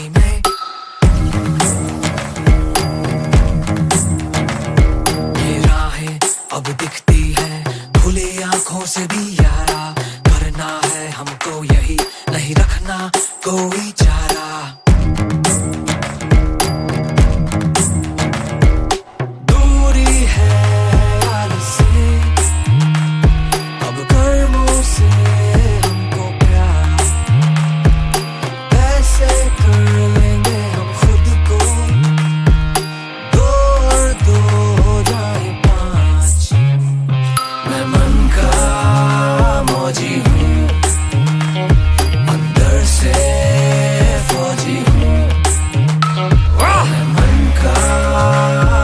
रोशनी में ये राहें अब दिखती है खुली आंखों से भी यारा, करना है हमको यही, नहीं रखना कोई चारा। दूरी है यार से, अब कर्मों से हमको प्यार, कैसे कर लेंगे हम खुद को, दो और दो हो जाए पाँच। मैं मन का मौजी हूँ, अंदर से फौजी हूँ। मैं मन का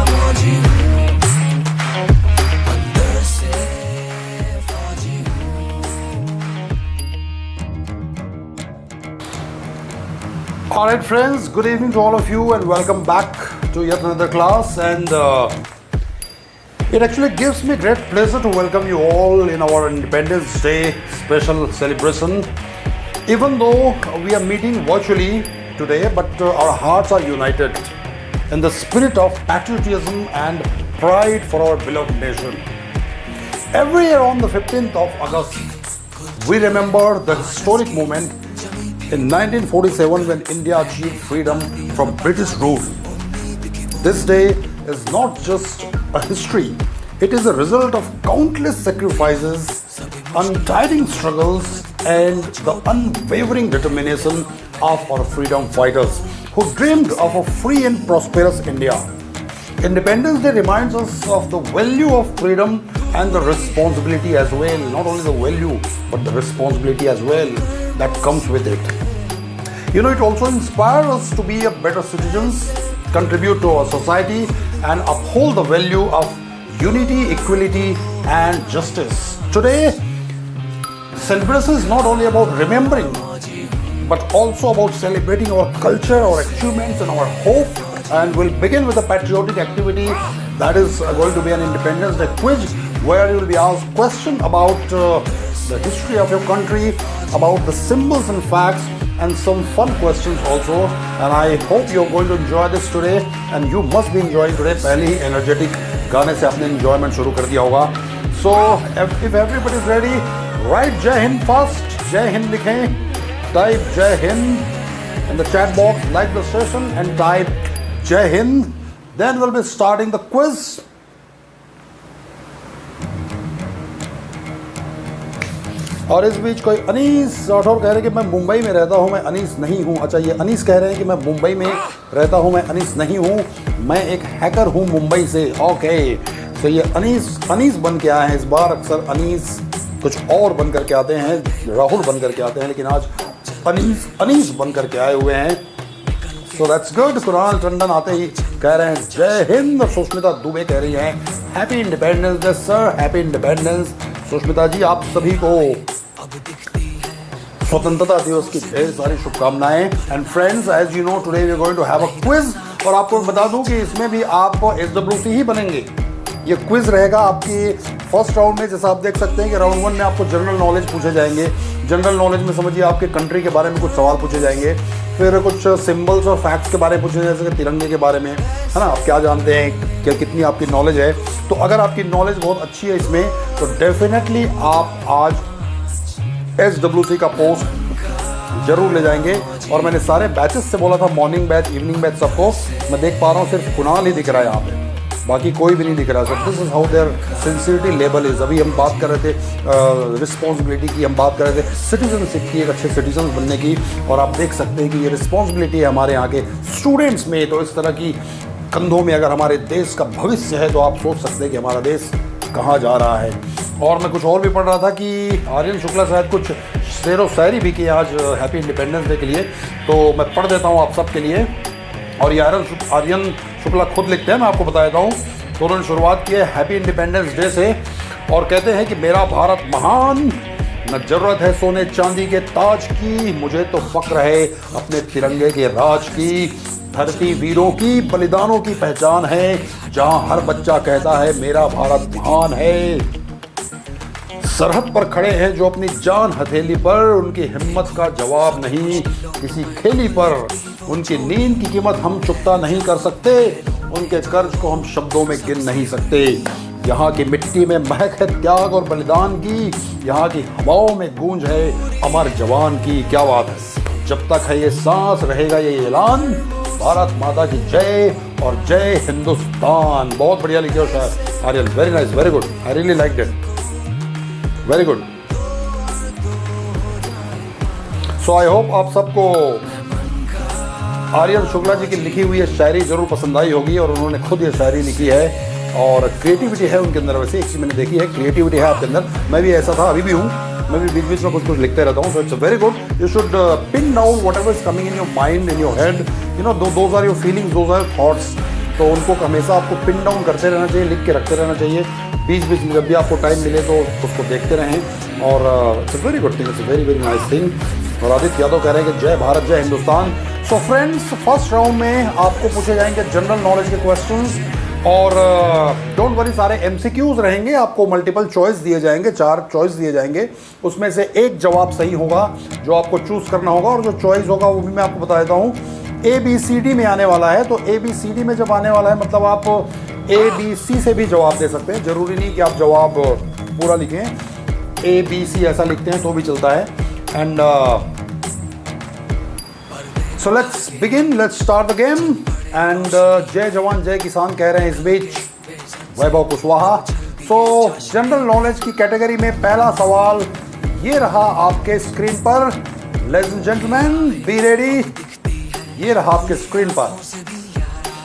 मौजी हूँ, अंदर से फौजी हूँ। Alright friends, good evening to all of you and welcome back to yet another class, and it actually gives me great pleasure to welcome you all in our Independence Day special celebration. Even though we are meeting virtually today, but our hearts are united in the spirit of patriotism and pride for our beloved nation. Every year on the 15th of August, we remember the historic moment in 1947 when India achieved freedom from British rule. This day is not just a history, it is a result of countless sacrifices, untiring struggles, and the unwavering determination of our freedom fighters who dreamed of a free and prosperous India. Independence Day reminds us of the value of freedom and the responsibility as well. Not only the value, but the responsibility as well that comes with it. You know, it also inspires us to be a better citizens, contribute to our society, and uphold the value of unity, equality, and justice. Today, celebration is not only about remembering, but also about celebrating our culture, our achievements, and our hope. And we'll begin with a patriotic activity that is going to be an Independence Day quiz, where you will be asked questions about the history of your country, about the symbols and facts, and some fun questions also. And I hope you're going to enjoy this today, and you must be enjoying today. पहले ही energetic गाने से आपने enjoyment शुरू कर दिया होगा. So if everybody is ready, write Jai Hind first. Jai Hind लिखें. Type Jai Hind in the chat box, like the session, and type Jai Hind. Then we'll be starting the quiz. और इस बीच कोई अनीस राठौर कह रहे हैं कि मैं मुंबई में रहता हूं, मैं अनीस नहीं हूं. अच्छा, ये अनीस कह रहे हैं कि मैं मुंबई में रहता हूं, मैं अनीस नहीं हूं, मैं एक हैकर हूं मुंबई से. ओके, तो ये अनीस बन के आए हैं. इस बार अक्सर अनीस कुछ और बन करके आते हैं, राहुल बन करके आते हैं, लेकिन आज अनीस बन करके आए हुए हैं. So that's good. Kunal Tandon आते ही कह रहे हैं जय हिंद. सुष्मिता दुबे कह रही हैं happy independence day sir, happy independence. Sushmita ji, आप सभी को स्वतंत्रता दिवस की ढेर सारी शुभकामनाएं. And friends, as you know, today we are going to have a quiz. और आपको बता दूं कि इसमें भी आप SWC ही बनेंगे. ये क्विज रहेगा आपकी फर्स्ट राउंड में. जैसा आप देख सकते हैं कि राउंड 1 में आपको जनरल नॉलेज पूछे जाएंगे. जनरल नॉलेज में समझिए आपके कंट्री के बारे में कुछ सवाल पूछे जाएंगे. फिर कुछ सिंबल्स और फैक्ट्स के बारे में पूछे जाएंगे, जैसे तिरंगे के बारे में, है ना, आप क्या जानते हैं, क्या कितनी आपकी नॉलेज है. तो अगर आपकी नॉलेज बहुत अच्छी है इसमें, तो डेफिनेटली आप आज SWC का पोस्ट जरूर ले जाएंगे. और मैंने सारे बैचेस से बोला था, मॉर्निंग बैच, इवनिंग बैच, सबको. मैं देख पा रहा हूँ सिर्फ कुणाल ही दिख रहा है यहाँ पे, बाकी कोई भी नहीं दिख रहा. Sir, this is how their sincerity level is. अभी हम बात कर रहे थे रिस्पॉन्सिबिलिटी की, हम बात कर रहे थे सिटीजनशिप की, एक अच्छे सिटीजन बनने की. और आप देख सकते हैं कि ये रिस्पॉन्सिबिलिटी है हमारे यहाँ के स्टूडेंट्स में. तो इस तरह की कंधों में अगर हमारे देश का भविष्य है, तो आप सोच सकते हैं कि हमारा देश कहाँ जा रहा है. और मैं कुछ और भी पढ़ रहा था कि आर्यन शुक्ला शायद कुछ शेर व शायरी भी की आज हैप्पी इंडिपेंडेंस डे के लिए. तो मैं पढ़ देता हूँ आप सब के लिए. और ये आर्यन शुक्ला खुद लिखते हैं, मैं आपको बता देता हूँ. तो उन्होंने शुरुआत की है हैप्पी इंडिपेंडेंस डे से, और कहते हैं कि मेरा भारत महान, न जरूरत है सोने चांदी के ताज की, मुझे तो फक्र है अपने तिरंगे के राज की. धरती वीरों की बलिदानों की पहचान है, जहां हर बच्चा कहता है मेरा भारत महान है. सरहद पर खड़े हैं जो अपनी जान हथेली पर, उनकी हिम्मत का जवाब नहीं किसी खेली पर. उनकी नींद की कीमत हम चुकता नहीं कर सकते, उनके कर्ज को हम शब्दों में गिन नहीं सकते। यहाँ की मिट्टी में महक है त्याग और बलिदान की, यहाँ की हवाओं में गूंज है अमर जवान की। क्या बात है, जब तक है ये सांस रहेगा ये ऐलान, भारत माता की जय और जय हिंदुस्तान। बहुत बढ़िया लिखे हो शायद Aryan, very nice, very good, I really like it, very good. So I hope आप सबको आर्यन शुक्ला जी की लिखी हुई ये शायरी जरूर पसंद आई होगी, और उन्होंने खुद ये शायरी लिखी है और क्रिएटिविटी है उनके अंदर। वैसे एक चीज़ मैंने देखी है, क्रिएटिविटी है आपके अंदर। मैं भी ऐसा था, अभी भी हूँ, मैं भी बीच बीच में कुछ कुछ लिखते रहता हूँ। So it's very good, you should pin down whatever is coming in your mind, in your head, you know, those are your feelings, those are thoughts. तो उनको हमेशा आपको पिन डाउन करते रहना चाहिए, लिख के रखते रहना चाहिए। बीच बीच में जब भी आपको टाइम मिले तो उसको देखते रहें, और it's a very good thing, it's a very very nice thing. और आदित्य यादव कह रहे हैं कि जय भारत जय Hindustan. So friends, first round में आपको पूछे जाएंगे जनरल नॉलेज के क्वेश्चंस, और डोंट वरी, सारे एमसीक्यूज रहेंगे। आपको मल्टीपल चॉइस दिए जाएंगे, 4 चॉइस दिए जाएंगे, उसमें से एक जवाब सही होगा जो आपको चूज करना होगा, और जो चॉइस होगा वो भी मैं आपको बता देता हूँ। ABCD में आने वाला है, तो ABCD में जब आने वाला है मतलब आप ABC से भी जवाब दे सकते हैं, जरूरी नहीं कि आप जवाब पूरा लिखें, ABC ऐसा लिखते हैं तो भी चलता है। And so let's begin, let's start the game. And जय जवान जय किसान कह रहे हैं इस बीच वैभव कुशवाहा। सो जनरल नॉलेज की कैटेगरी में पहला सवाल ये रहा आपके स्क्रीन पर, ladies and gentleman be ready, ये रहा आपके स्क्रीन पर,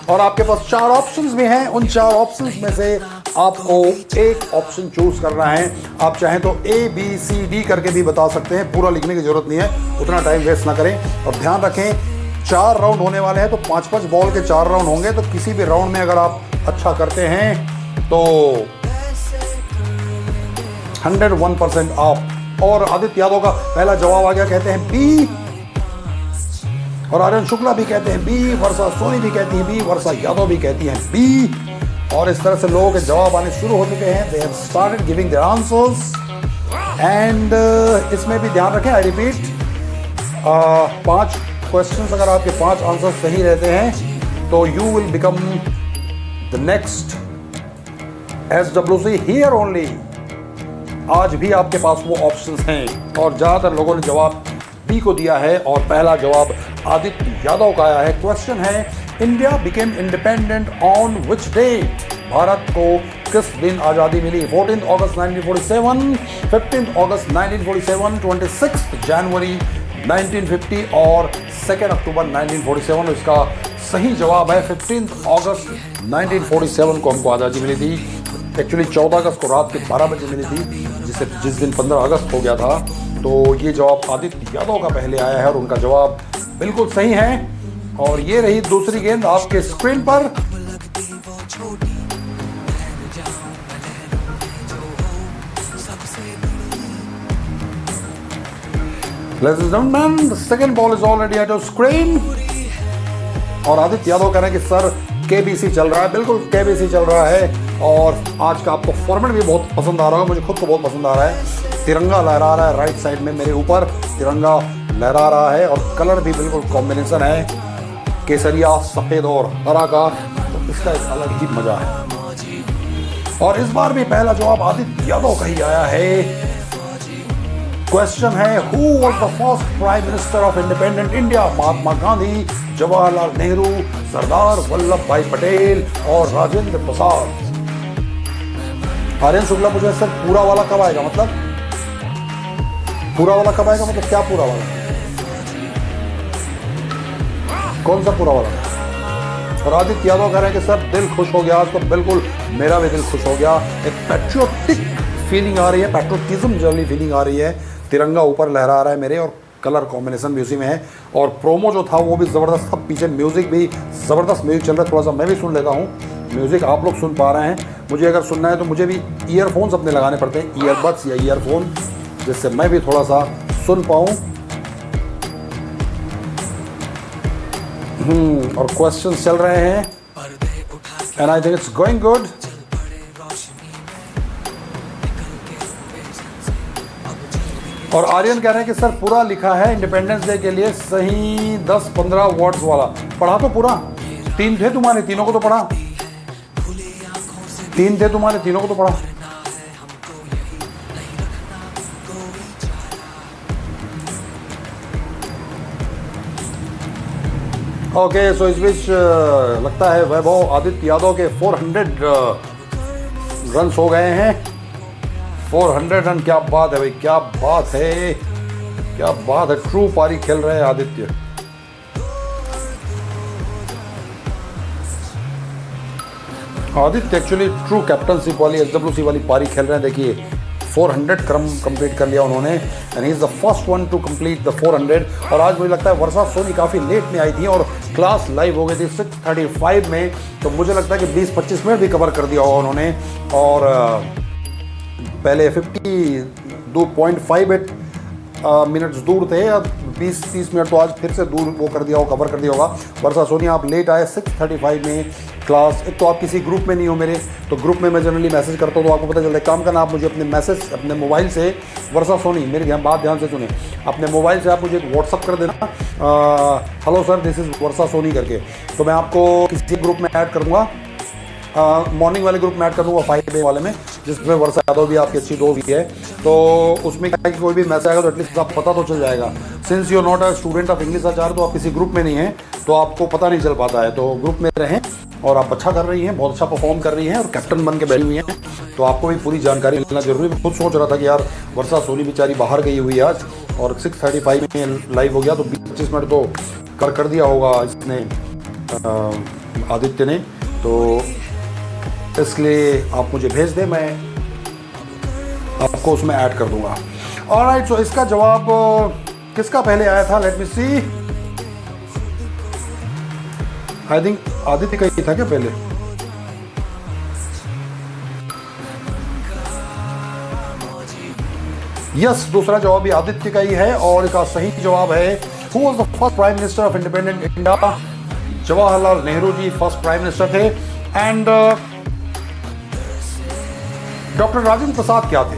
और आपके पास 4 ऑप्शंस भी हैं। उन 4 ऑप्शंस में से आपको एक ऑप्शन चूज करना है। आप चाहें तो ABCD करके भी बता सकते हैं, पूरा लिखने की जरूरत नहीं है, उतना टाइम वेस्ट ना करें। और ध्यान रखें 4 राउंड होने वाले हैं, तो 5-5 बॉल के 4 राउंड होंगे, तो किसी भी राउंड में अगर आप अच्छा करते हैं तो 101% आप। और आदित्य यादव का पहला जवाब आ गया, कहते हैं बी, और आर्यन शुक्ला भी कहते हैं बी, वर्षा सोनी भी कहती है बी, वर्षा यादव भी कहती हैं बी, और इस तरह से लोगों के जवाब आने शुरू हो चुके हैं। They have started giving their answers, and इसमें भी ध्यान रखें, आई रिपीट, 5 क्वेश्चंस, अगर आपके 5 आंसर सही रहते हैं तो you will become the next SWC here only. आज भी आपके पास वो ऑप्शंस हैं, और ज़्यादातर लोगों ने जवाब बी को दिया है, और पहला जवाब आदित्य यादव का आया है। क्वेश्चन है, India became independent on which date? Bharat को किस दिन आज़ादी मिली? 14 अगस्त 1947, 15 अगस्त 1947, 26 जनवरी 1950 और 2 अक्टूबर 1947। इसका सही जवाब है 15 अगस्त 1947 को हमको आज़ादी मिली थी। एक्चुअली 14 अगस्त को रात के 12 बजे मिली थी, जिस दिन 15 अगस्त हो गया था। तो ये जवाब आदित्य यादव का पहले आया है, और उनका जवाब बिल्कुल सही है। और ये रही दूसरी गेंद आपके स्क्रीन पर। Ladies and gentlemen, the second ball is already at your screen. और आदित्य यादव कह रहे हैं कि सर KBC चल रहा है, बिल्कुल KBC चल रहा है। और आज का आपको फॉर्मेट भी बहुत पसंद आ रहा होगा, मुझे खुद को बहुत पसंद आ रहा है। तिरंगा लहरा रहा है राइट साइड में, मेरे ऊपर तिरंगा लहरा रहा है, और कलर भी बिल्कुल कॉम्बिनेशन है केसरिया, सफ़ेद और हरा का, तो इसका एक अलग ही मजा है। और इस बार भी पहला जवाब आदित्य यादव का ही आया है। क्वेश्चन है, who was the first prime minister of independent India? Mahatma Gandhi, Jawaharlal Nehru, Sardar Vallabh Bhai Patel और राजेंद्र प्रसाद। आर्यन शुक्ला पूछे सर पूरा वाला कब आएगा? मतलब पूरा वाला कब आएगा, मतलब क्या पूरा वाला, कौन सा पूरा वाला? और आदित्य यादव कह रहे हैं कि सर दिल खुश हो गया आज तो। बिल्कुल मेरा भी दिल खुश हो गया, एक पैट्रियोटिक फीलिंग आ रही है, पैट्रियोटिज्म जर्नी फीलिंग आ रही है। तिरंगा ऊपर लहरा रहा है मेरे, और कलर कॉम्बिनेशन भी उसी में है। और प्रोमो जो था वो भी ज़बरदस्त था, पीछे म्यूज़िक भी ज़बरदस्त म्यूज़िक चल रहा है। थोड़ा सा मैं भी सुन लेता हूँ म्यूज़िक, आप लोग सुन पा रहे हैं? मुझे अगर सुनना है तो मुझे भी ईयरफोन्स अपने लगाने पड़ते हैं, ईयरबड्स या ईयरफोन, जिससे मैं भी थोड़ा सा सुन पाऊँ। और क्वेश्चंस चल रहे हैं, and I think it's going good. और आर्यन कह रहे हैं कि सर पूरा लिखा है इंडिपेंडेंस डे के लिए सही 10-15 वर्ड्स वाला। पढ़ा तो पूरा, 3 थे तुम्हारे, तीनों को तो पढ़ा, 3 थे तुम्हारे, तीनों को तो पढ़ा। ओके सो इस बीच लगता है वैभव आदित्य यादव के 400 रन हो गए हैं। 400 रन, क्या बात है भाई, क्या बात है, क्या बात है। ट्रू पारी खेल रहे हैं Aditya. Aditya actually true captainship वाली एसडब्ल्यूसी वाली पारी खेल रहे हैं। देखिए 400 क्रम कंप्लीट कर लिया उन्होंने and he is the first one two complete the 400। और आज मुझे लगता है वर्षा सोनी काफ़ी लेट में आई थी और क्लास लाइव हो गई थी 6:35 में, तो मुझे लगता है कि 20-25 मिनट भी कवर कर दिया होगा उन्होंने। और पहले 52.58 मिनट्स दूर थे, अब 20-30 मिनट तो आज फिर से दूर वो कर दिया होगा, कवर कर दिया होगा। वर्षा सोनी आप लेट आए 6:35 में क्लास। एक तो आप किसी ग्रुप में नहीं हो मेरे, तो ग्रुप में मैं जनरली मैसेज करता हूँ तो आपको पता चलता है। काम करना, आप मुझे अपने मैसेज अपने मोबाइल से, वर्षा सोनी मेरी बात ध्यान से सुने, अपने मोबाइल से आप मुझे एक व्हाट्सअप कर देना, हेलो सर दिस इज़ वर्षा सोनी करके, तो मैं आपको किसी ग्रुप में ऐड कर दूँगा। मॉर्निंग वाले ग्रुप में ऐड कर दूँगा 5 वाले में, जिसमें वर्षा यादव भी आपकी अच्छी दोस्त भी है। तो उसमें क्या है कि कोई भी मैसेज आएगा तो एटलीस्ट आप पता तो चल जाएगा। Since you are not a student of English Acharya, तो आप किसी ग्रुप में नहीं हैं तो आपको पता नहीं चल पाता है। तो ग्रुप में रहें और आप अच्छा कर रही हैं, बहुत अच्छा परफॉर्म कर रही हैं और कैप्टन बन के बैठी हुई हैं, तो आपको भी पूरी जानकारी मिलना जरूरी है। मैं खुद सोच रहा था कि यार वर्षा सोनी बेचारी बाहर गई हुई है आज और 6:35 में लाइव हो गया, तो 20-25 मिनट तो कर दिया होगा इसने आदित्य ने, तो इसलिए आप मुझे भेज दें, मैं आपको उसमें ऐड कर दूंगा। ऑलराइट, सो इसका जवाब किसका पहले आया था, let me see. I think Aditya का ही था क्या पहले? यस, दूसरा जवाब भी आदित्य का ही है और इसका सही जवाब है who was the first prime minister of independent India. Jawaharlal Nehru ji first prime minister थे। एंड डॉक्टर राजेंद्र प्रसाद क्या थे?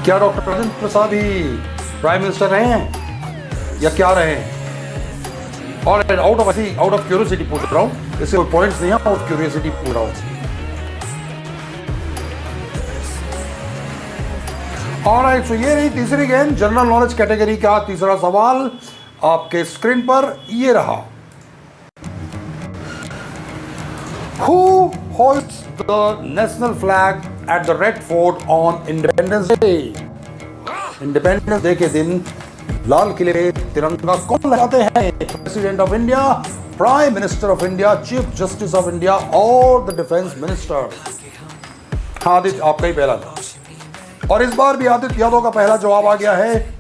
क्या डॉक्टर राजेंद्र प्रसाद ही प्राइम मिनिस्टर रहे हैं या क्या रहे हैं? और आउट ऑफ क्यूरियोसिटी पूछ रहा हूं, इससे कोई पॉइंट्स नहीं है, आउट ऑफ क्यूरियोसिटी पूछ रहा हूं। ऑलराइट, सो ये रही तीसरी गेम, जनरल नॉलेज कैटेगरी का तीसरा सवाल आपके स्क्रीन पर ये रहा। Who hoists the national flag at the Red Fort on Independence Day? Independence day के दिन लाल किले पे तिरंगा कौन लगाते हैं? President of India, prime minister of India, chief justice of India और द डिफेंस मिनिस्टर? आदित्य आपका ही पहला था और इस बार भी आदित्य यादव का पहला जवाब आ गया है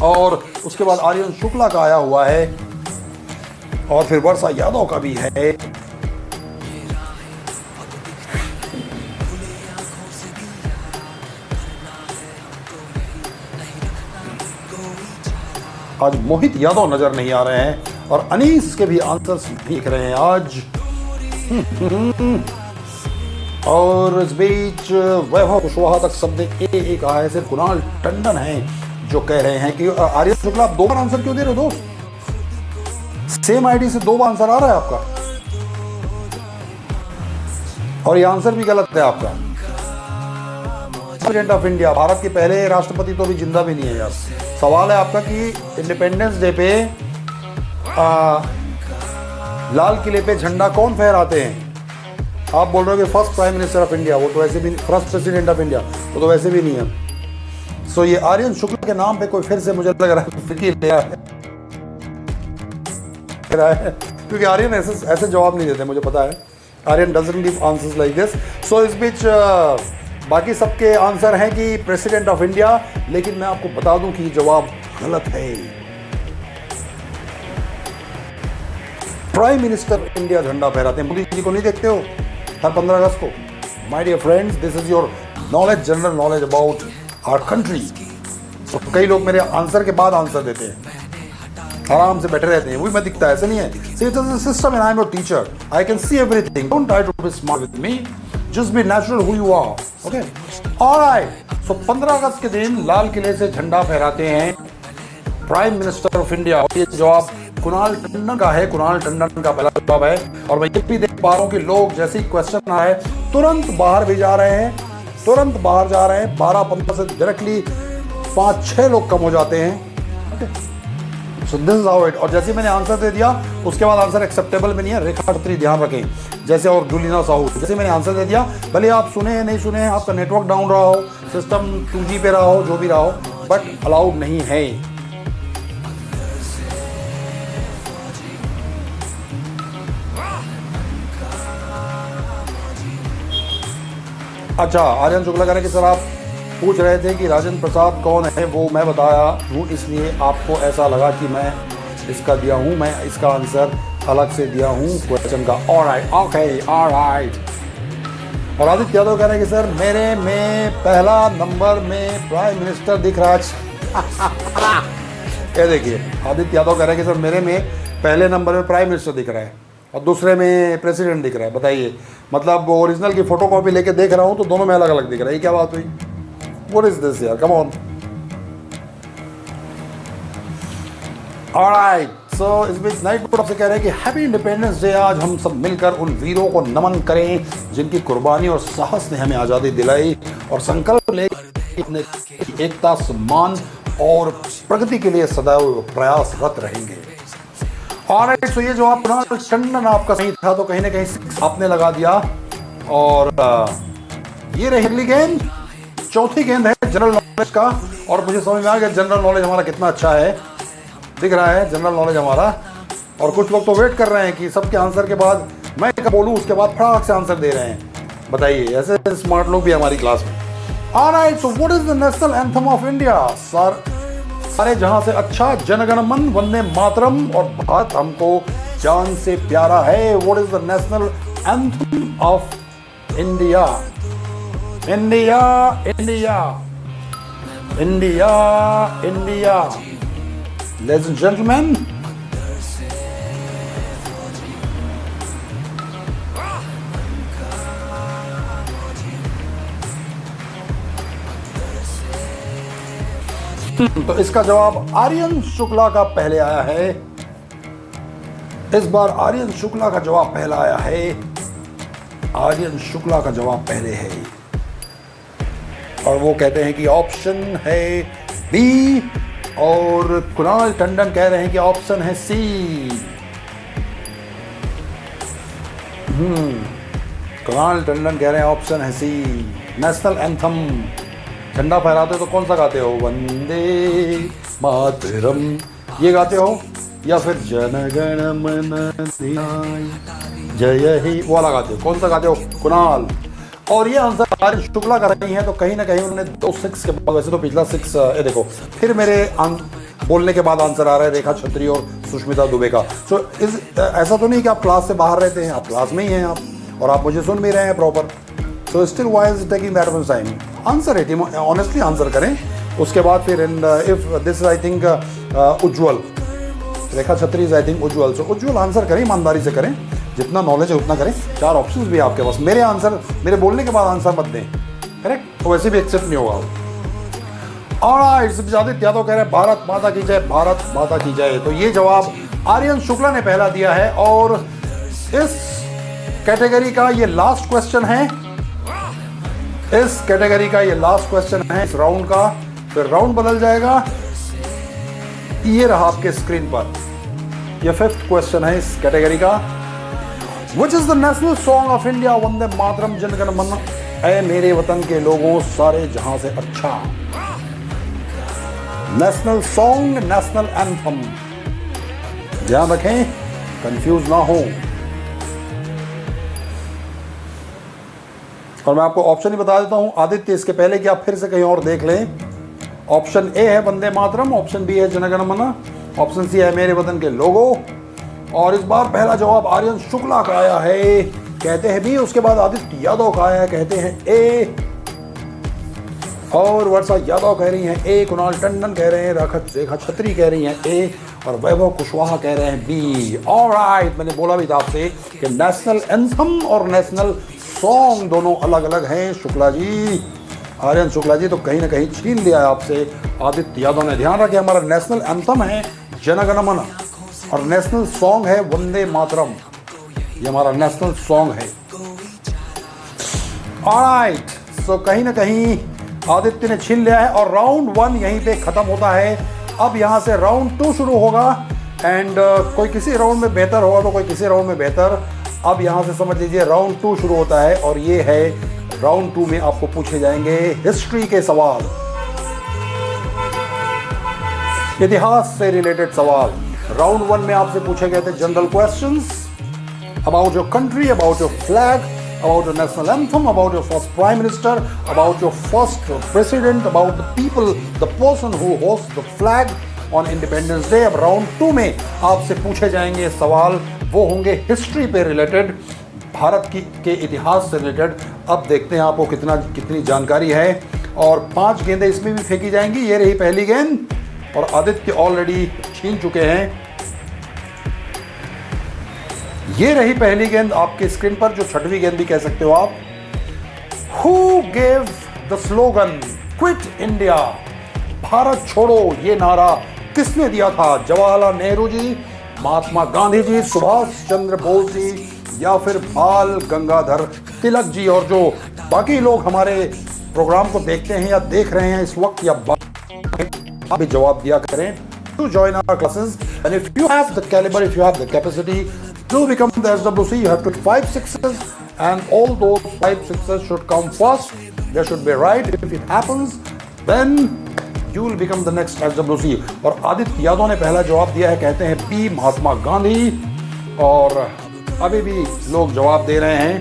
और उसके बाद आर्यन शुक्ला का आया हुआ है और फिर वर्षा यादव का भी है। आज मोहित यादव नजर नहीं आ रहे हैं और अनीस के भी आंसर्स दिख रहे हैं आज। और इस बीच वैभव कुशवाहा तक शब्द एक आया है, सिर्फ कुणाल टंडन हैं जो कह रहे हैं कि आर्यन शुक्ला आप 2 बार आंसर क्यों दे रहे हो दोस्त? सेम आईडी से 2 बार आंसर आ रहा है आपका और ये आंसर भी गलत है आपका। प्रेसिडेंट ऑफ इंडिया, भारत के पहले राष्ट्रपति तो अभी जिंदा भी नहीं है यार। सवाल है आपका कि इंडिपेंडेंस डे पे लाल किले पे झंडा कौन फहराते हैं? आप बोल रहे हो कि first prime minister of India, वो तो वैसे भी, फर्स्ट प्रेसिडेंट ऑफ इंडिया वो तो वैसे भी नहीं है। सो ये आर्यन शुक्ला के नाम पे कोई फिर से मुझे लग रहा है फिक्र ले रहा है क्योंकि आर्यन ऐसे जवाब नहीं देते, मुझे पता है। Aryan doesn't give answers like this. So इस बीच बाकी सबके आंसर हैं कि प्रेसिडेंट ऑफ इंडिया, लेकिन मैं आपको बता दूं कि जवाब गलत है। प्राइम मिनिस्टर इंडिया झंडा फहराते हैं। मोदी जी को नहीं देखते हो हर 15 अगस्त को? My dear friends, this is your knowledge, general knowledge about our country. तो कई लोग मेरे आंसर के बाद आंसर देते हैं, आराम से बैठे रहते हैं, वही मैं दिखता है, ऐसा नहीं है। See, it is a system and I am your teacher. I can see everything. Don't try to be smart with me. Just be natural who you are, okay. Alright, so 15 अगस्त के दिन लाल किले से झंडा फहराते हैं प्राइम मिनिस्टर ऑफ इंडिया। ये जवाब कुणाल टंडन का है, कुणाल टंडन का पहला जवाब है। और मैं ये भी देख पा रहा हूँ कि लोग जैसे ही क्वेश्चन आए तुरंत बाहर भी जा रहे हैं, तुरंत बाहर जा रहे हैं। 12-15 से डायरेक्टली 5-6 लोग कम हो जाते हैं। So this is how it. और जैसे मैंने आंसर दे दिया उसके बाद आंसर एक्सेप्टेबल में नहीं है। रेखा खत्री ध्यान रखें, जैसे और जुलीना साहू, जैसे मैंने आंसर दे दिया, भले आप सुने या नहीं सुने, आपका नेटवर्क डाउन रहा हो, सिस्टम 2G पे रहा हो, जो भी रहा हो, बट अलाउड नहीं है। अच्छा, आर्यन शुक्ला कह रहे कि सर आप पूछ रहे थे कि राजेंद्र प्रसाद कौन है, वो मैं बताया हूँ, इसलिए आपको ऐसा लगा कि मैं इसका दिया हूँ, मैं इसका आंसर अलग से दिया हूँ क्वेश्चन का। Alright, okay, alright. और आदित्य यादव कह रहे हैं कि सर मेरे में पहला नंबर में प्राइम मिनिस्टर दिख रहा है। ये देखिए, आदित्य यादव कह रहे हैं कि सर मेरे में पहले नंबर में प्राइम मिनिस्टर दिख रहा है और दूसरे में प्रेसिडेंट दिख रहा है। बताइए, मतलब ओरिजिनल की फोटोकॉपी लेके देख रहा हूँ तो दोनों में अलग अलग दिख रहा है। ये क्या बात हुई? व्हाट इज दिस यार, कम ऑन। ऑलराइट, सो इस बीच नाइट बोर्ड से कह रहे हैं कि हैप्पी इंडिपेंडेंस डे। आज हम सब मिलकर उन वीरों को नमन करें जिनकी कुर्बानी और साहस ने हमें आज़ादी दिलाई, और संकल्प ले अपने एकता, सम्मान और प्रगति के लिए सदैव प्रयासरत रहेंगे। ऑलराइट, सो ये जवाब कुणाल टंडन आपका सही था, तो कहीं ना कहीं 6 आपने लगा दिया। और ये रही अगली गेंद, चौथी गेंद है जनरल नॉलेज का। और मुझे समझ में आ गया जनरल नॉलेज हमारा कितना अच्छा है, दिख रहा है जनरल नॉलेज हमारा। और कुछ लोग तो वेट कर रहे हैं कि सबके आंसर के बाद मैं क्या बोलूँ, उसके बाद फटाक से आंसर दे रहे हैं। बताइए, ऐसे स्मार्ट लोग भी हमारी क्लास में। Alright, so what is the national anthem of India? Sir, सारे जहां से अच्छा, जनगण मन, वंदे मातरम और भारत हमको जान से प्यारा है। What is the national anthem of India? India, India, India, India. Ladies and gentleman, तो इसका जवाब आर्यन शुक्ला का पहले आया है। इस बार आर्यन शुक्ला का जवाब पहला आया है। आर्यन शुक्ला का जवाब पहले है और वो कहते हैं कि ऑप्शन है बी, और कुणाल टंडन कह रहे हैं कि ऑप्शन है सी। कुणाल टंडन कह रहे हैं ऑप्शन है सी। नेशनल एंथम, झंडा फहराते हो तो कौन सा गाते हो? वंदे मातरम ये गाते हो, या फिर जनगण मन जय ही वो वाला गाते हो? कौन सा गाते हो? कुणाल। और ये आंसर आर्यन शुक्ला कर रही हैं, तो कहीं ना कहीं उन्होंने 2 6 के बाद, वैसे तो पिछला 6 ये देखो, फिर मेरे बोलने के बाद आंसर आ रहा है रेखा छत्री और सुष्मिता दुबे का। सो ऐसा तो नहीं कि आप क्लास से बाहर रहते हैं, आप क्लास में ही हैं आप, और आप मुझे सुन भी रहे हैं proper. So still why is taking that much time? Answer है, ऑनेस्टली आंसर करें। उसके बाद फिर इफ दिस आई थिंक उज्ज्वल, रेखा छत्री is I think Ujjwal. So Ujjwal answer करें, ईमानदारी से करें, जितना नॉलेज है उतना करें। 4 ऑप्शंस भी आपके पास। मेरे आंसर, मेरे बोलने के बाद आंसर मत दें, करेक्ट? तो वैसे भी एक्सेप्ट नहीं होगा। ऑलराइट, आदित्य यादव कह रहे हैं भारत माता की जय, भारत माता की जय। तो ये जवाब आर्यन शुक्ला ने पहला दिया है। और इस कैटेगरी का ये लास्ट क्वेश्चन है, इस कैटेगरी का ये लास्ट क्वेश्चन है इस राउंड का। फिर राउंड बदल जाएगा। ये रहा आपके स्क्रीन पर, ये 5th क्वेश्चन है इस कैटेगरी का। Which is the national song of India? Vande Mataram, जनगण मन, ऐ मेरे वतन के लोगों, सारे जहां से अच्छा। नेशनल सॉन्ग, नेशनल एंथम, ध्यान रखें, कंफ्यूज ना हो। और मैं आपको ऑप्शन ही बता देता हूं आदित्य, इसके पहले कि आप फिर से कहीं और देख लें। ऑप्शन ए है वंदे मातरम, ऑप्शन बी है जनगण मन, ऑप्शन सी है मेरे वतन के लोगों। और इस बार पहला जवाब आर्यन शुक्ला का आया है, कहते हैं बी। उसके बाद आदित्य यादव का आया है, कहते हैं ए। और वर्षा यादव कह रही हैं ए, कुणाल टंडन कह रहे हैं, रेखा छत्री कह रही हैं ए, और वैभव कुशवाहा कह रहे हैं बी। ऑलराइट, मैंने बोला भी था आपसे कि नेशनल एंथम और नेशनल सॉन्ग दोनों अलग अलग हैं। शुक्ला जी, आर्यन शुक्ला जी तो कहीं ना कहीं छीन लिया है आपसे आदित्य यादव ने। ध्यान रखें, हमारा नेशनल एंथम है जन गण मन और नेशनल सॉन्ग है वंदे मातरम। ये हमारा नेशनल सॉन्ग है। ऑलराइट, सो कहीं ना कहीं आदित्य ने छीन लिया है और राउंड 1 यहीं पे खत्म होता है। अब यहाँ से राउंड 2 शुरू होगा एंड कोई किसी राउंड में बेहतर होगा तो कोई किसी राउंड में बेहतर। अब यहाँ से समझ लीजिए राउंड 2 शुरू होता है और ये है राउंड 2 में आपको पूछे जाएंगे हिस्ट्री के सवाल, इतिहास से रिलेटेड सवाल। राउंड 1 में आपसे पूछे गए थे general questions about your country, about your flag, about your national anthem, about your first prime minister, about your first president, about the people, the person who hosts the flag on Independence Day। अब round 2 में आपसे पूछे जाएंगे सवाल, वो होंगे history पे related, Bharat के इतिहास से रिलेटेड। अब देखते हैं आपको कितनी जानकारी है। और 5 गेंदें इसमें भी फेंकी जाएंगी। ये रही पहली गेंद और आदित्य ऑलरेडी छीन चुके हैं। ये रही पहली गेंद आपके स्क्रीन पर, जो छठवीं गेंद भी कह सकते हो आप। Who gave the slogan quit India, Bharat छोड़ो, ये नारा किसने दिया था? जवाहरलाल नेहरू जी, महात्मा गांधी जी, सुभाष चंद्र बोस जी या फिर बाल गंगाधर तिलक जी? और जो बाकी लोग हमारे प्रोग्राम को देखते हैं या देख रहे हैं इस वक्त या आप भी जवाब दिया करें। To join our classes and if you have the caliber, if you have the capacity to become the SWC, you have to 5 sixes and all those 5 sixes should come first. They should be right. If it happens, then you will become the next SWC। और आदित्य यादव ने पहला जवाब दिया है, कहते हैं P Mahatma Gandhi. और अभी भी लोग जवाब दे रहे हैं।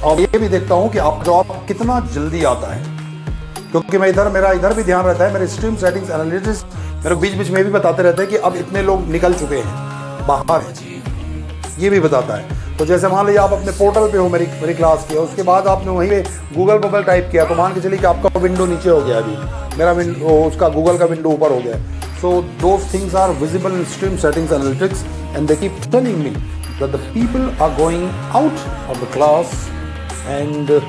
और ये भी देखता हूं कि आपका जवाब कितना जल्दी आता है, क्योंकि मेरा इधर भी ध्यान रहता है। मेरे स्ट्रीम सेटिंग्स एनालिटिक्स मेरे बीच बीच में भी बताते रहते हैं कि अब इतने लोग निकल चुके हैं बाहर, ये भी बताता है। तो जैसे मान लीजिए आप अपने पोर्टल पे हो मेरी क्लास की, उसके बाद आपने वहीं पे गूगल बबल टाइप किया, तो मान के चलिए कि आपका विंडो नीचे हो गया, अभी मेरा विंडो, उसका गूगल का विंडो ऊपर हो गया। So those things are visible in stream settings analytics and they keep telling me that the people are going out of the class. And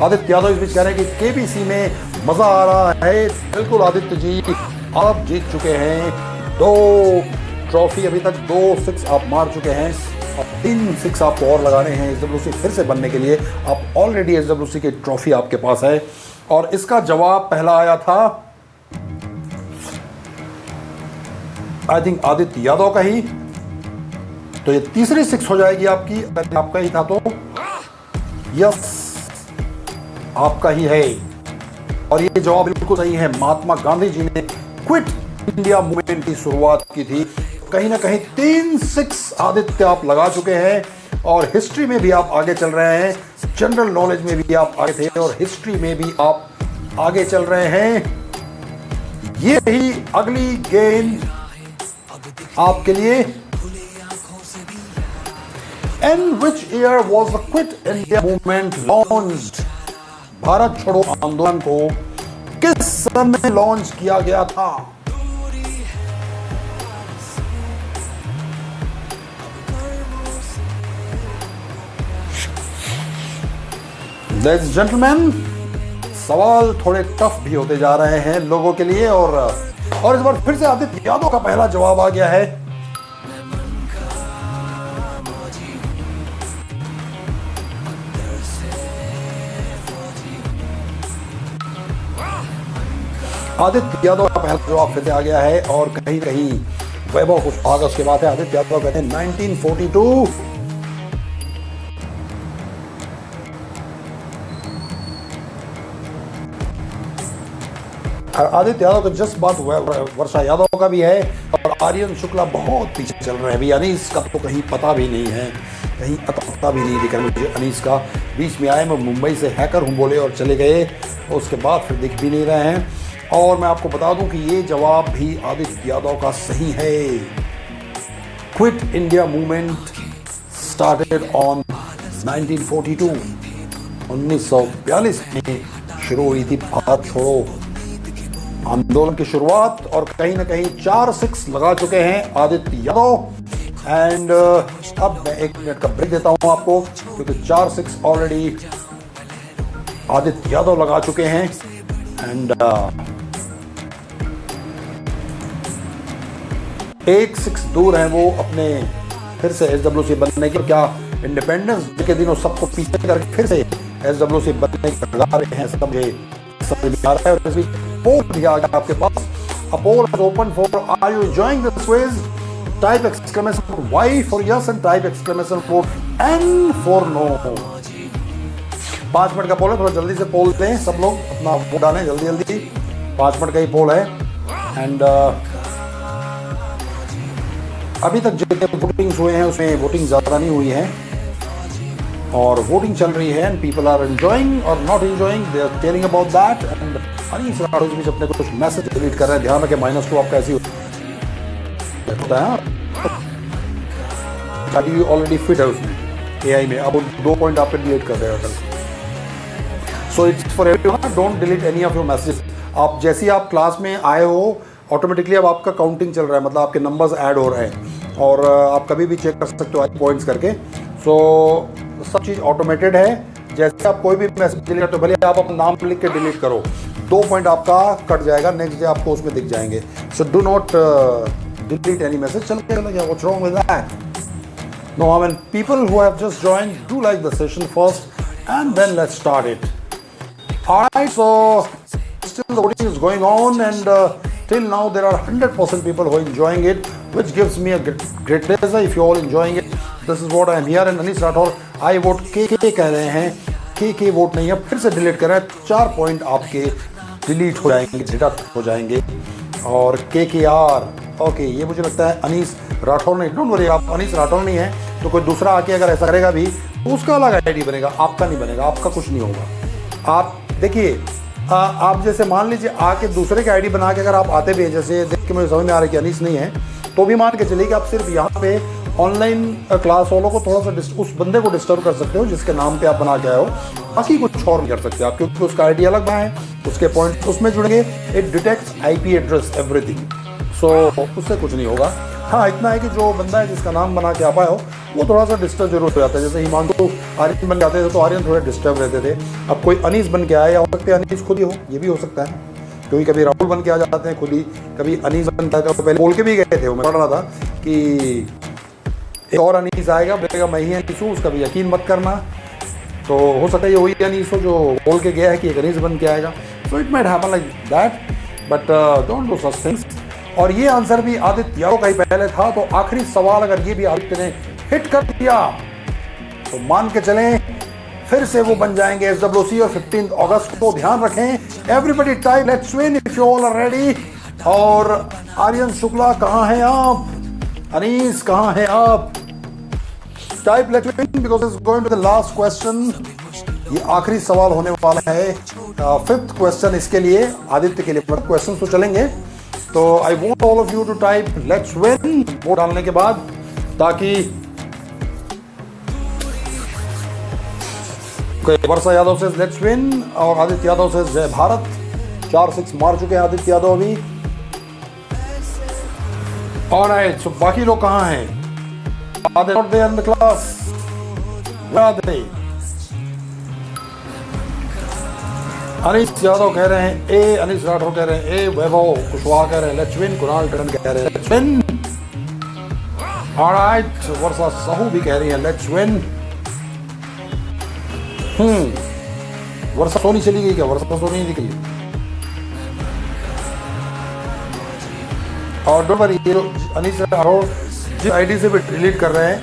Aditya Yadav इस बीच कह रहे हैं कि केबीसी में मजा आ रहा है। बिल्कुल आदित्य जी, आप जीत चुके हैं 2 ट्रॉफी, अभी तक 2 6 आप मार चुके हैं। अब 3 6 आपको और लगाने हैं SWC फिर से बनने के लिए। आप ऑलरेडी SWC की ट्रॉफी आपके पास है। और इसका जवाब पहला आया था आई थिंक आदित्य यादव का ही, तो ये तीसरी 6 हो जाएगी आपकी। अगर आपका ही था तो यस, आपका ही है। और ये जवाब बिल्कुल सही है। महात्मा गांधी जी ने क्विट इंडिया मूवमेंट की शुरुआत की थी। कहीं ना कहीं 3 6 आदित्य आप लगा चुके हैं और हिस्ट्री में भी आप आगे चल रहे हैं, जनरल नॉलेज में भी आप आगे थे और हिस्ट्री में भी आप आगे चल रहे हैं। ये ही अगली गेंद आपके लिए। In which year was the Quit India movement launched? Bharat छोड़ो आंदोलन को किस सन में लॉन्च किया गया था? Ladies and gentlemen, सवाल थोड़े टफ भी होते जा रहे हैं लोगों के लिए और इस बार फिर से आदित्य यादव का पहला जवाब आ गया है। आदित्य यादव का पहला जवाब फिर से आ गया है और कहीं कहीं वैभव कुछ अगस्त के बाद है। आदित्य यादव कहते हैं 1942। आदित्य यादव का जस्ट बात वर्षा यादव का भी है और आर्यन शुक्ला बहुत पीछे चल रहे हैं। अभी अनीस का तो कहीं पता भी नहीं है, कहीं पता भी नहीं दिखा मुझे अनीस का। बीच में आए, मैं मुंबई से हैकर हूँ बोले और चले गए, उसके बाद फिर दिख भी नहीं रहे हैं। और मैं आपको बता दूं कि ये जवाब भी आदित्य यादव का सही है। Quit India movement started on 1942। 1942 में शुरू हुई थी भारत छोड़ो आंदोलन की शुरुआत और कहीं ना कहीं 4 6 लगा चुके हैं आदित्य यादव। एंड अब मैं 1 मिनट का ब्रेक देता हूं आपको, क्योंकि 4-6 ऑलरेडी आदित्य यादव लगा चुके हैं। एंड 1-6 दूर हैं वो अपने फिर से SWC बनने के। क्या इंडिपेंडेंस डे के दिनों सबको पीछे करके फिर से SWC बनने के लगा रहे हैं, सब मुझे समझ में आ रहा है। और पोल भी आ गया आपके पास। A poll is open for are you enjoying this quiz? Type exclamation Y for yes and type exclamation N for no. 5 minute का पोल है, थोड़ा जल्दी से पोल दें सब लोग, अपना वोट डालें जल्दी जल्दी। 5 मिनट का ही पोल है। एंड अभी तक जितने वोटिंग्स हुए हैं उसमें वोटिंग ज़्यादा नहीं हुई है, और वोटिंग चल रही है। एंड पीपल आर एंजॉइंग और not enjoying, they are caring about that. And Anees Rathore भी अपने कुछ मैसेज डिलीट कर रहे हैं। ध्यान रखें, -2 आपका ऐसे होता है। ऑलरेडी फिट है उसमें AI में, अब 2 पॉइंट आप डिलीट कर रहे हो। So it's for everyone, don't delete any of your message. आप जैसे ही आप क्लास में आए हो, ऑटोमेटिकली अब आपका काउंटिंग चल रहा है, मतलब आपके नंबर्स ऐड हो रहे हैं, और आप कभी भी चेक कर सकते हो पॉइंट्स करके। सो सब चीज़ ऑटोमेटेड है। जैसे आप कोई भी मैसेज डिलीट करते हो, भले आप अपना नाम लिख के डिलीट करो, 2 पॉइंट आपका कट जाएगा, नेक्स्ट डे आपको उसमें दिख जाएंगे। So do not delete any message. चलो गया, what's wrong with that? No, I mean people who have just joined, do like the session first and then let's start it. Alright, so still the voting is going on, and till now there are 100% people who are enjoying it, which gives me a great pleasure. If you all enjoying it, this is what I am here. And Anis Rathore, I vote KK कह रहे हैं, KK vote नहीं है, फिर से delete कर रहे हैं। 4 पॉइंट आपके डिलीट हो जाएंगे, डिडक्ट हो जाएंगे। और KKR, ओके, ये मुझे लगता है अनीस राठौर नहीं। डोंट वरी, आप अनीस राठौर नहीं है तो कोई दूसरा आके अगर ऐसा करेगा भी तो उसका अलग ID बनेगा, आपका नहीं बनेगा, आपका कुछ नहीं होगा। आप देखिए, आप जैसे मान लीजिए आके दूसरे के ID बना के अगर आप आते भी हैं, जैसे देख के मुझे समझ में आ रहा है कि अनीस नहीं है, तो भी मान के चलिए कि आप सिर्फ यहाँ पे ऑनलाइन क्लास वालों को थोड़ा सा उस बंदे को डिस्टर्ब कर सकते हो जिसके नाम पे आप बना के आए हो, बाकी कुछ और नहीं कर सकते आप, क्योंकि उसका ID अलग बनाए, उसके पॉइंट उसमें जुड़ेंगे। It detects IP address everything, so उससे कुछ नहीं होगा। हाँ, इतना है कि जो बंदा है जिसका नाम बना के आप आए हो वो थोड़ा सा डिस्टर्ब जरूर हो जाता है। जैसे हिमांशु आर्यन बन जाते थे तो आर्यन थोड़े डिस्टर्ब रहते थे। अब कोई अनीस बन के आए, या हो सकता है अनीस खुद ही हो, ये भी हो सकता है, क्योंकि कभी राहुल बन के आ जाते हैं खुद ही, कभी अनीस बनता है। तो पहले बोल के भी गए थे, मैं पढ़ रहा था कि एक और अनीस आएगा, बोलेगा मैं ही अनीस हूँ, उसका भी यकीन मत करना। तो हो सकता है ये वही अनीस हो जो बोल के गया है कि एक अनीस बन के आएगा। So it might happen like that, but don't do such things. और ये आंसर भी आदित्य यादव का ही पहले था, तो आखिरी सवाल अगर ये भी आदित्य ने हिट कर दिया तो मान के चलें फिर से वो बन जाएंगे SWC, और 15 अगस्त को। ध्यान रखें, everybody type let's win if you all are ready. और आर्यन शुक्ला कहाँ हैं आप? अनीस कहाँ हैं आप? Type let's win because it's going to the last question. ये आखिरी सवाल होने वाला है, 5th क्वेश्चन इसके लिए, आदित्य के लिए। क्वेश्चन तो चलेंगे, तो I want all of you to type let's win vote डालने के बाद, ताकि वर्षा यादव से लेट्स विन और आदित्य यादव से जय भारत। 4-6 मार चुके हैं आदित्य यादव अभी। ऑलराइट, सो बाकी लोग कहाँ हैं? Are not there in the class? Where are they? Anees Yadav कह रहे हैं ए, अनीस राठौर कह रहे हैं ए, वैभव कुशवाहा कह रहे हैं लेट्स विन, कुणाल टंडन कह रहे हैं लेट्स विन। ऑलराइट, वर्षा साहू भी कह रही है लेट्स विन। वर्षा सोनी चली गई क्या? वर्षा सोनी नहीं दिखी। और डोंट वरी, ये अनीस राठौर जिस ID से भी डिलीट कर रहे हैं,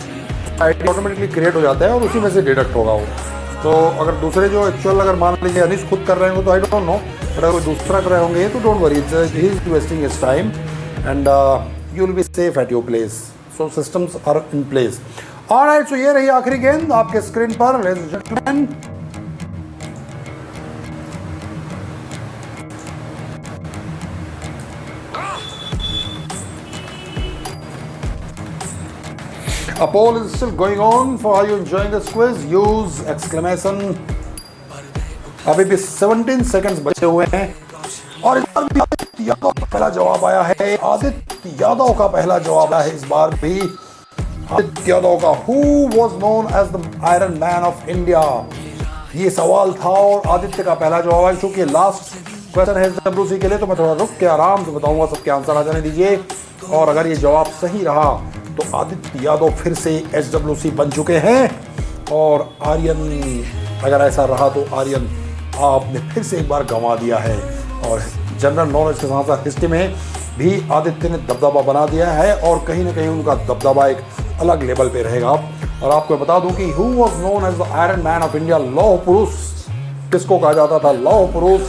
ID ऑटोमेटिकली क्रिएट हो जाता है और उसी में से डिडक्ट होगा वो। तो अगर दूसरे जो एक्चुअल, अगर मान लीजिए अनीस खुद कर रहे होंगे तो आई डोंट नो, बट अगर कोई दूसरा कर रहे होंगे तो don't worry, he is wasting his time and you will be safe at your place. So systems are in place. Alright, so ये रही आखिरी गेंद आपके स्क्रीन पर, ladies and gentleman. A poll is still going on for are you enjoying this quiz? Use exclamation। अभी भी 17 seconds बचे हुए हैं, और इस बार भी आदित्य यादव का पहला जवाब आया है। आदित्य यादव का पहला जवाब आया है इस बार भी। आदित्य यादव का who was known as the iron man of India, ये सवाल था और आदित्य का पहला जवाब है। चूंकि लास्ट क्वेश्चन है SWC के लिए तो मैं थोड़ा रुक के आराम से बताऊंगा, सबके आंसर आ जाने दीजिए। और अगर ये जवाब सही रहा तो आदित्य यादव फिर से SWC बन चुके हैं, और आर्यन अगर ऐसा रहा तो आर्यन आपने फिर से एक बार गंवा दिया है। और जनरल नॉलेज के साथ साथ हिस्ट्री में भी आदित्य ने दबदबा बना दिया है, और कहीं ना कहीं उनका दबदबा एक अलग लेवल पे रहेगा। और आपको बता दूं कि who was known as the iron man of India, लौह पुरुष किसको कहा जाता था? लौह पुरुष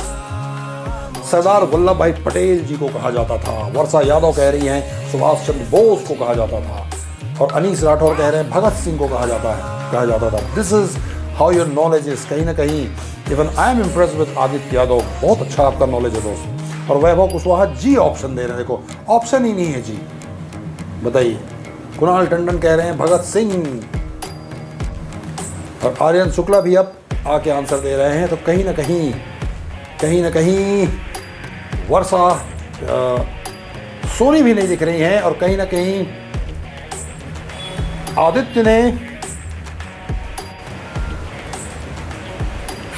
सरदार वल्लभ भाई पटेल जी को कहा जाता था। वर्षा यादव कह रही हैं सुभाष चंद्र बोस को कहा जाता था, और अनीस राठौर कह रहे हैं भगत सिंह को कहा जाता था। This is how your knowledge is. कहीं ना कहीं even I am impress with Aditya Yadav, बहुत अच्छा आपका नॉलेज है दोस्त। और वैभव कुशवाहा जी ऑप्शन दे रहे हैं, देखो ऑप्शन ही नहीं है जी, बताइए। कुणाल टंडन कह रहे हैं भगत सिंह, और आर्यन शुक्ला भी अब आके आंसर दे रहे हैं। तो कहीं ना कहीं वर्षा सोनी भी नहीं दिख रही हैं, और कहीं ना कहीं आदित्य ने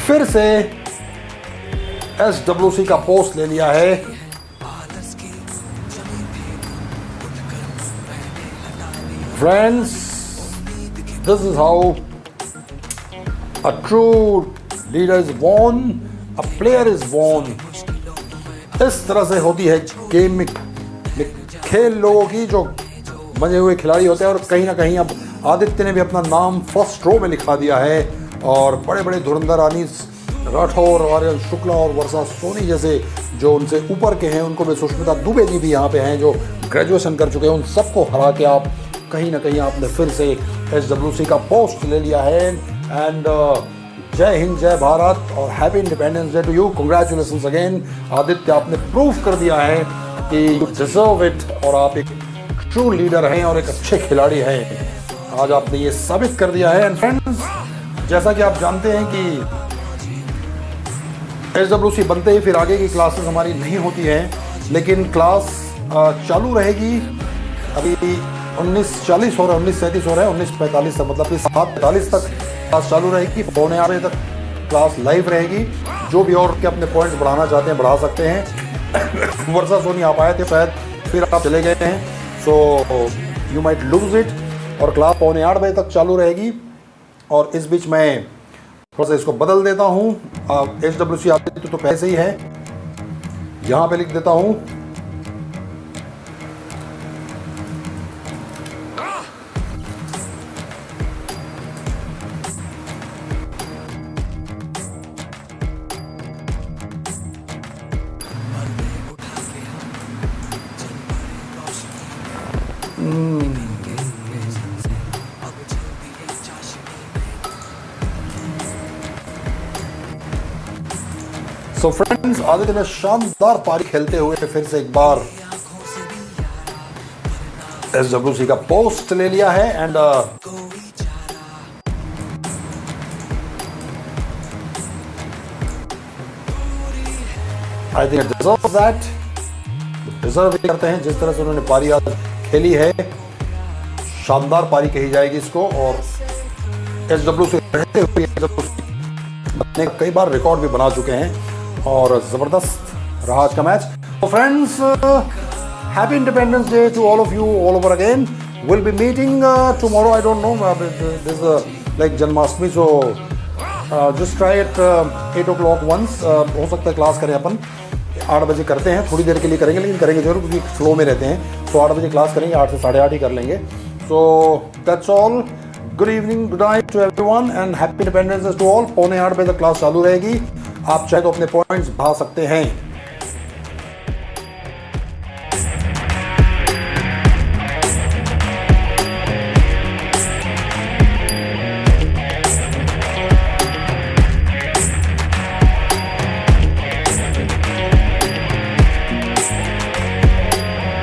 फिर से SWC का पोस्ट ले लिया है। Friends, this is how a true leader is born, a player is born। इस तरह से होती है गेम में खेल लोगों की, जो बने हुए खिलाड़ी होते हैं। और कहीं ना कहीं अब आदित्य ने भी अपना नाम फर्स्ट रो में लिखा दिया है, और बड़े बड़े धुरंधर अनीस राठौर, आर्यन शुक्ला और वर्षा सोनी जैसे जो उनसे ऊपर के हैं, उनको भी, सुष्मिता दुबे जी भी यहाँ पे हैं जो ग्रेजुएशन कर चुके हैं, उन सबको हरा के आप कहीं ना कहीं आपने फिर से SWC का पोस्ट ले लिया है। एंड जय हिंद, जय भारत, और happy independence day to you. Congratulations again Aditya, आपने प्रूव कर दिया है कि यू डिजर्व इट, और आप एक ट्रू लीडर हैं और एक अच्छे खिलाड़ी हैं। आज आपने ये साबित कर दिया है। एंड फ्रेंड्स, जैसा कि आप जानते हैं कि SWC बनते ही फिर आगे की क्लासेस हमारी नहीं होती हैं, लेकिन क्लास चालू रहेगी। अभी 19:40 हो रहा है, 19:37 हो रहा है, 19:45 तक, मतलब कि 7:45 तक क्लास चालू रहेगी। 7:45 बजे तक क्लास लाइव रहेगी। जो भी और के अपने पॉइंट्स बढ़ाना चाहते हैं बढ़ा सकते हैं। वर्षा सोनी आप आए थे शायद, फिर आप चले गए हैं, so you might lose it. और क्लास 7:45 बजे तक चालू रहेगी। और इस बीच मैं थोड़ा सा इसको बदल देता हूँ। SWC आदित्य तो पैसे ही है, यहाँ पे लिख देता हूँ सो फ्रेंड्स, आदित्य ने शानदार पारी खेलते हुए फिर से एक बार SWC का पोस्ट ले लिया है। And I think deserve that, deserve करते हैं जिस तरह से उन्होंने पारी आज खेली है। शानदार पारी कही जाएगी इसको। और SWC रहते हुए कई बार रिकॉर्ड भी बना चुके हैं, और जबरदस्त रहा आज का मैच। तो friends, happy independence day to all of you all over again. Will be meeting tomorrow, I don't know, this like Janmashtami, so just try at 8 o'clock once. हो सकता है क्लास करें अपन 8 बजे करते हैं, थोड़ी देर के लिए करेंगे, लेकिन करेंगे जरूर क्योंकि फ्लो में रहते हैं। तो 8 बजे क्लास करेंगे, 8 से 8:30 ही कर लेंगे। So that's all. Good evening, good night to everyone and happy independence to all. 7:45 बजे तक क्लास चालू रहेगी। आप चाहे तो अपने पॉइंट्स बढ़ा सकते हैं।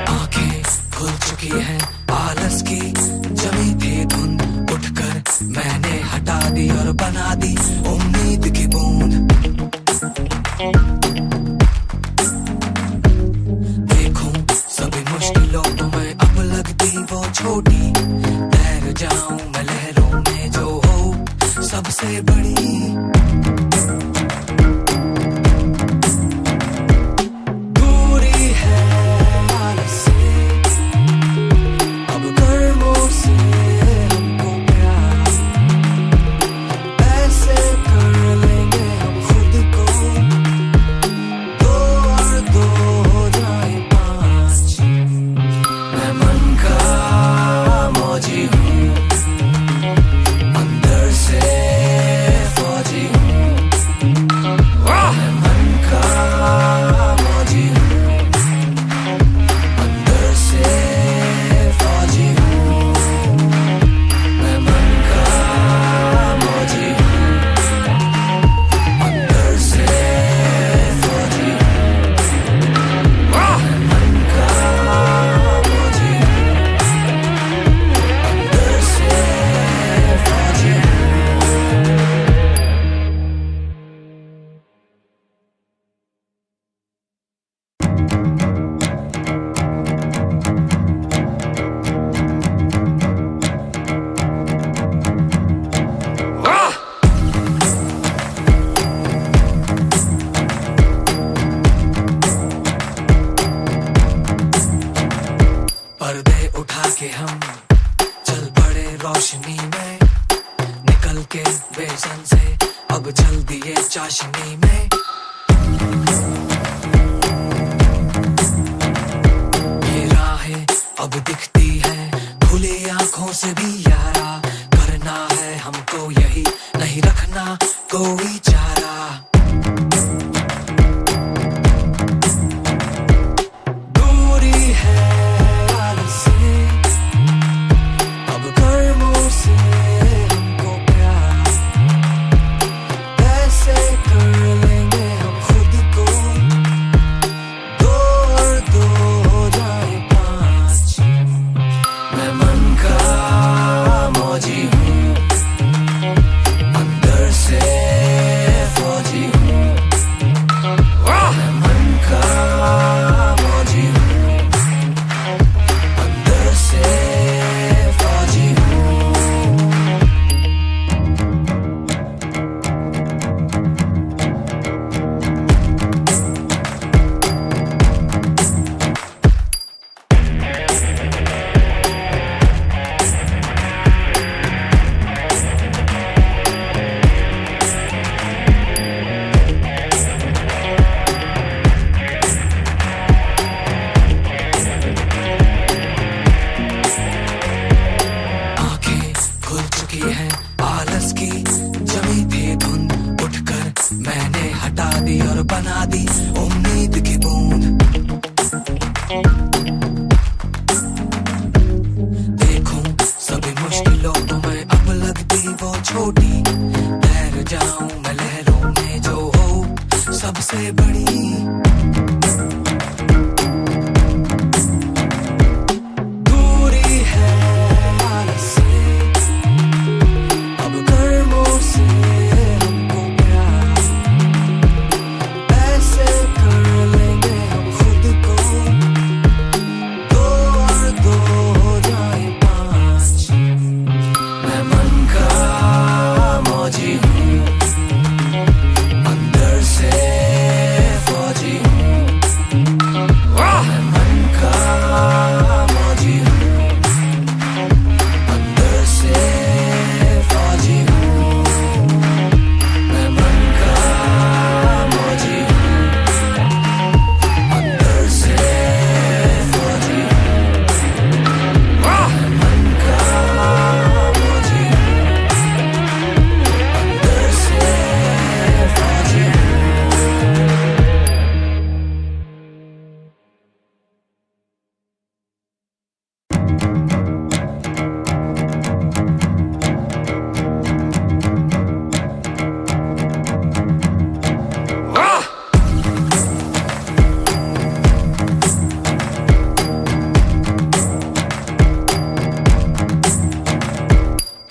आंखें खुल चुकी हैं आलस की, जमी थी धुंध उठकर मैंने हटा दी और बना दी उम्मीद की बूंद। देखूं सभी मुश्किलों में अब लगती वो छोटी, पर्दे उठा के हम चल पड़े रोशनी में, निकल के बेसन से अब चल दिए चाशनी में। ये राहें अब दिखती है खुली आंखों से भी यारा, करना है हमको यही, नहीं रखना कोई चारा। है आलस की जमी थी धुंध, उठकर मैंने हटा दी और बना दी उम्मीद की बूंद। देखूं सभी मुश्किलों को मैं अब लगती वो छोटी, तैर जाऊं मैं लहरों में जो हो सबसे बड़ी।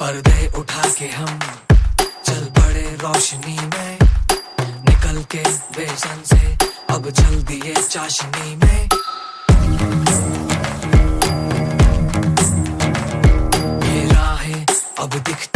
पर्दे उठा के हम चल पड़े रोशनी में, निकल के बेसन से अब चल दिए चाशनी में। ये राहें अब दिखती